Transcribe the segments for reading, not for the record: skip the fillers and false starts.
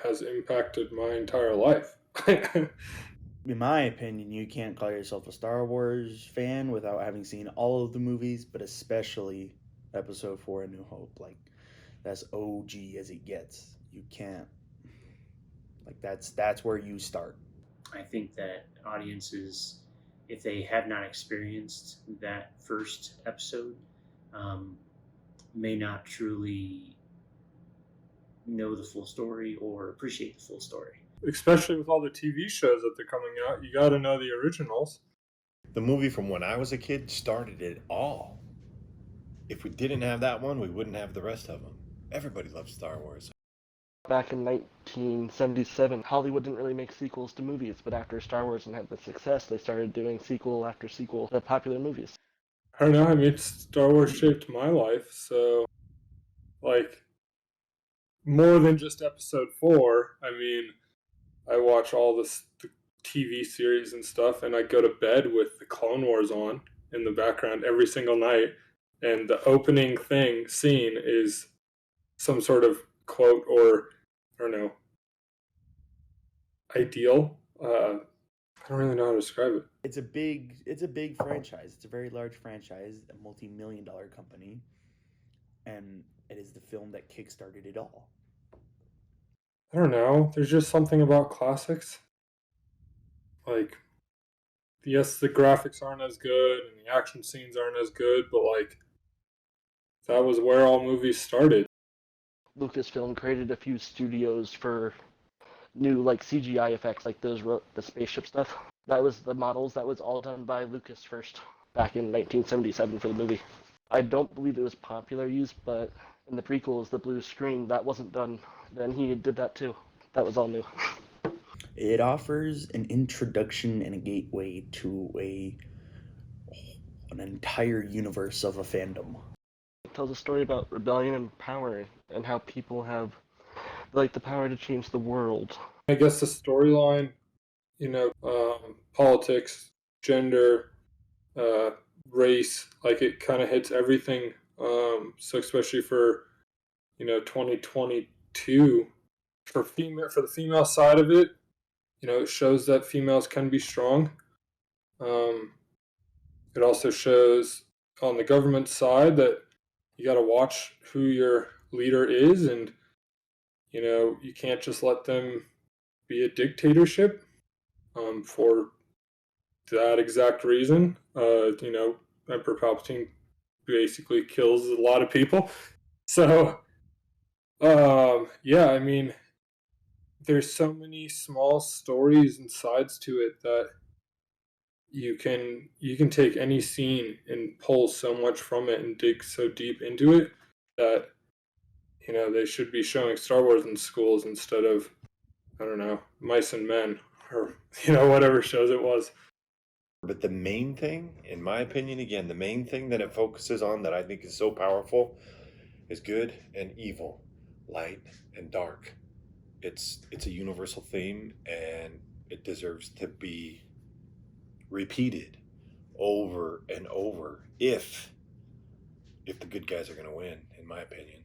has impacted my entire life. In my opinion, you can't call yourself a Star Wars fan without having seen all of the movies, but especially Episode 4: A New Hope. Like, that's OG as it gets. You can't, like, that's where you start. I think that audiences, if they have not experienced that first episode, um, may not truly know the full story or appreciate the full story. Especially with all the TV shows that they're coming out, you got to know the originals. The movie from when I was a kid started it all. If we didn't have that one, we wouldn't have the rest of them. Everybody loves Star Wars. Back in 1977, Hollywood didn't really make sequels to movies, but after Star Wars and had the success, they started doing sequel after sequel to popular movies. I don't know. I mean, Star Wars shaped my life, so like more than just Episode 4. I mean, I watch all the TV series and stuff, and I go to bed with the Clone Wars on in the background every single night. And the opening scene is some sort of quote or, I don't know, ideal. I don't really know how to describe it. It's a big franchise. It's a very large franchise, a multi-million-dollar company, and it is the film that kickstarted it all. I don't know. There's just something about classics. Like, yes, the graphics aren't as good and the action scenes aren't as good, but like, that was where all movies started. Lucasfilm created a few studios for new like CGI effects, like the spaceship stuff. That was the models. That was all done by Lucas first, back in 1977 for the movie. I don't believe it was popular use, but in the prequels, the blue screen, that wasn't done. Then he did that too. That was all new. It offers an introduction and a gateway to an entire universe of a fandom. It tells a story about rebellion and power and how people have like the power to change the world. I guess the storyline, politics, gender, race, like it kind of hits everything. So especially for 2022, for the female side of it, it shows that females can be strong. It also shows on the government side that you got to watch who your leader is, and you can't just let them be a dictatorship. For that exact reason, Emperor Palpatine basically kills a lot of people. So, yeah, I mean, there's so many small stories and sides to it that you can take any scene and pull so much from it and dig so deep into it that they should be showing Star Wars in schools instead of, I don't know, Mice and Men or whatever shows it was. But the main thing, in my opinion, again, the main thing that it focuses on that I think is so powerful is good and evil, light and dark. It's a universal theme, and it deserves to be repeated over and over if the good guys are going to win, in my opinion.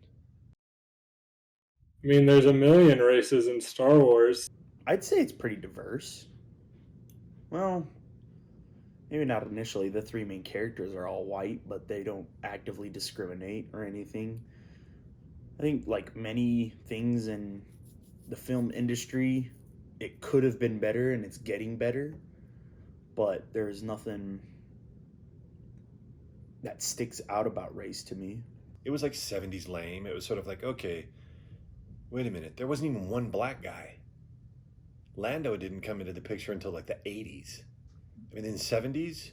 I mean, there's a million races in Star Wars. I'd say it's pretty diverse. Well, maybe not initially. The three main characters are all white, but they don't actively discriminate or anything. I think, like many things in the film industry, it could have been better, and it's getting better, but there's nothing that sticks out about race to me. It was like 70s lame. It was sort of like, okay, wait a minute, there wasn't even one black guy. Lando didn't come into the picture until like the 80s. I mean, in the 70s,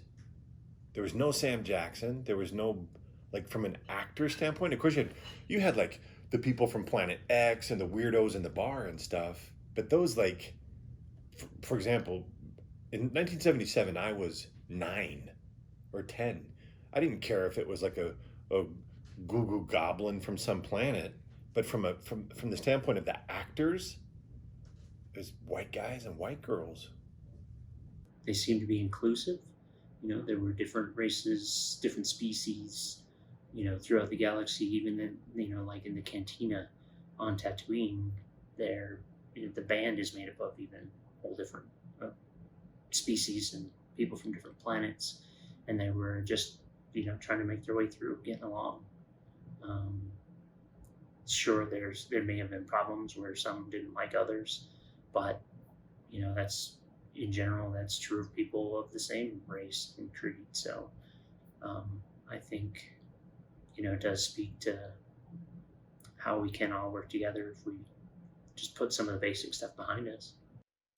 there was no Sam Jackson. There was no, like, from an actor standpoint, of course you had like the people from Planet X and the weirdos in the bar and stuff. But those, like, for example, in 1977, I was 9 or 10. I didn't care if it was like a Goo Goo Goblin from some planet. But from the standpoint of the actors, there's white guys and white girls. They seem to be inclusive. There were different races, different species, throughout the galaxy. Even in, like in the cantina on Tatooine, there, the band is made up of even whole different species and people from different planets, and they were just trying to make their way through, getting along. Um, sure, there may have been problems where some didn't like others, but that's in general that's true of people of the same race and creed. So I think it does speak to how we can all work together if we just put some of the basic stuff behind us.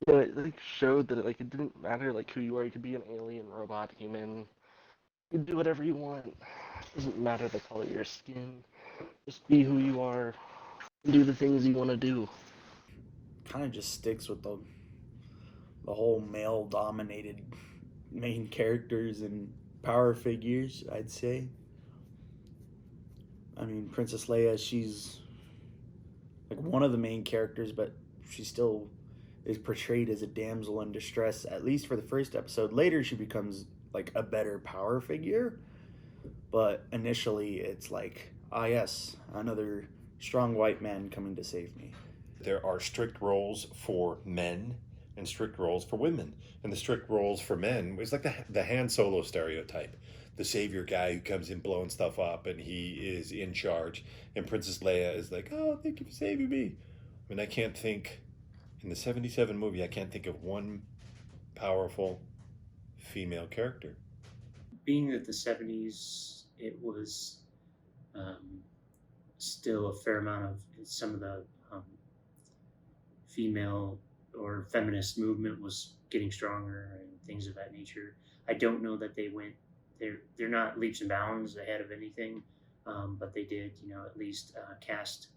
Yeah, it like showed that like it didn't matter like who you are. You could be an alien, robot, human. You can do whatever you want. It doesn't matter the color of your skin. Just be who you are. Do the things you want to do. Kind of just sticks with the whole male dominated main characters and power figures, I'd say. I mean, Princess Leia, she's like one of the main characters, but she still is portrayed as a damsel in distress, at least for the first episode. Later, she becomes like a better power figure, but initially, it's like, ah, yes, another strong white man coming to save me. There are strict roles for men and strict roles for women. And the strict roles for men is like the Han Solo stereotype. The savior guy who comes in blowing stuff up and he is in charge. And Princess Leia is like, oh, thank you for saving me. I mean, I can't think, in the 77 movie, I can't think of one powerful female character. Being that the 70s, it was still a fair amount of some of the female or feminist movement was getting stronger and things of that nature. I don't know that they went, they're not leaps and bounds ahead of anything, but they did, at least cast,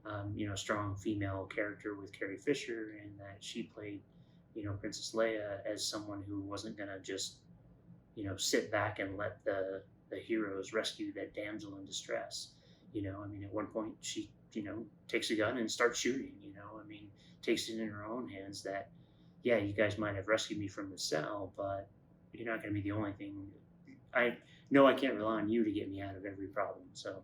a strong female character with Carrie Fisher, and that she played, Princess Leia as someone who wasn't going to just, sit back and let the heroes rescue that damsel in distress. I mean, at one point she, takes a gun and starts shooting, takes it in her own hands that, yeah, you guys might have rescued me from the cell, but you're not going to be the only thing. I know I can't rely on you to get me out of every problem. So,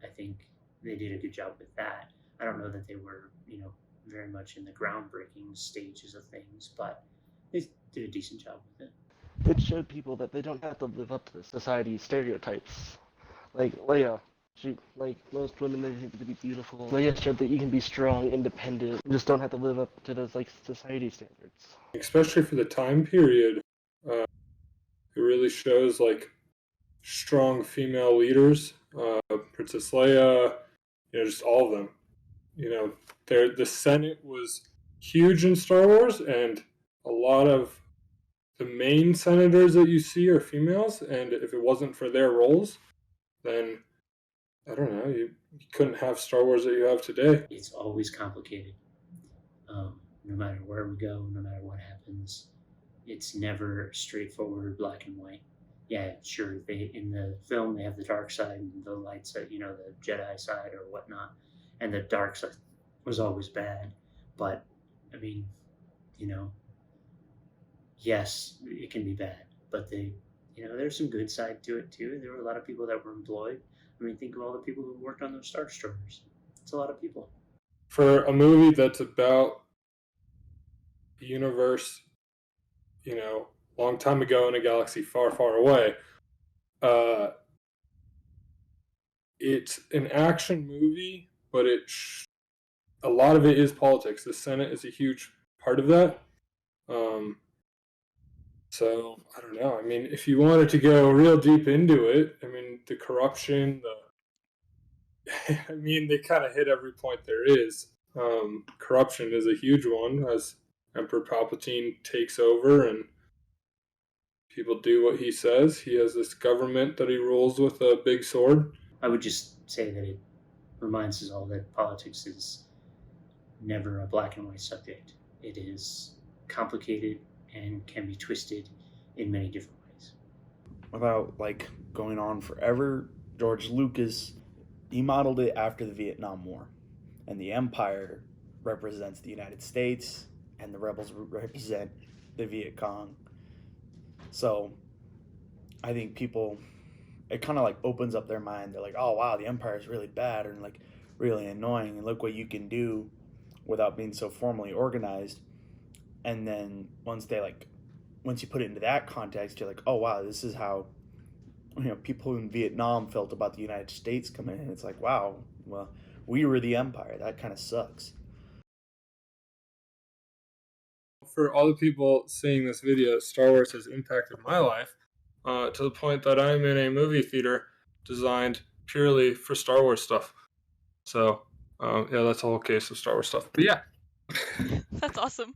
I think they did a good job with that. I don't know that they were, very much in the groundbreaking stages of things, but they did a decent job with it. It showed people that they don't have to live up to society's stereotypes. Like Leia, she like most women they think to be beautiful. Leia showed that you can be strong, independent. You just don't have to live up to those like society standards. Especially for the time period, it really shows like strong female leaders. Princess Leia, just all of them. The Senate was huge in Star Wars, and a lot of the main senators that you see are females. And if it wasn't for their roles, then I don't know, you couldn't have Star Wars that you have today. It's always complicated. No matter where we go, no matter what happens, it's never straightforward black and white. Yeah, sure, in the film they have the dark side and the light side, the Jedi side or whatnot, and the dark side was always bad. But I mean, yes, it can be bad, but there's some good side to it too. There were a lot of people that were employed. I mean, think of all the people who worked on those Star Destroyers. It's a lot of people. For a movie that's about the universe, long time ago in a galaxy far, far away, it's an action movie, but a lot of it is politics. The Senate is a huge part of that. So I don't know. I mean, if you wanted to go real deep into it, I mean, the corruption, I mean, they kind of hit every point there is. Corruption is a huge one as Emperor Palpatine takes over and people do what he says. He has this government that he rules with a big sword. I would just say that it reminds us all that politics is never a black and white subject. It is complicated and can be twisted in many different ways. Without like going on forever, George Lucas, he modeled it after the Vietnam War, and the Empire represents the United States and the rebels represent the Viet Cong. So I think people, it kind of like opens up their mind. They're like, oh wow, the Empire is really bad and like really annoying, and look what you can do without being so formally organized. And then once you put it into that context, you're like, oh wow, this is how people in Vietnam felt about the United States coming in. It's like, wow, well, we were the empire. That kind of sucks. For all the people seeing this video, Star Wars has impacted my life to the point that I'm in a movie theater designed purely for Star Wars stuff. So, yeah, that's a whole case of Star Wars stuff. But yeah. That's awesome.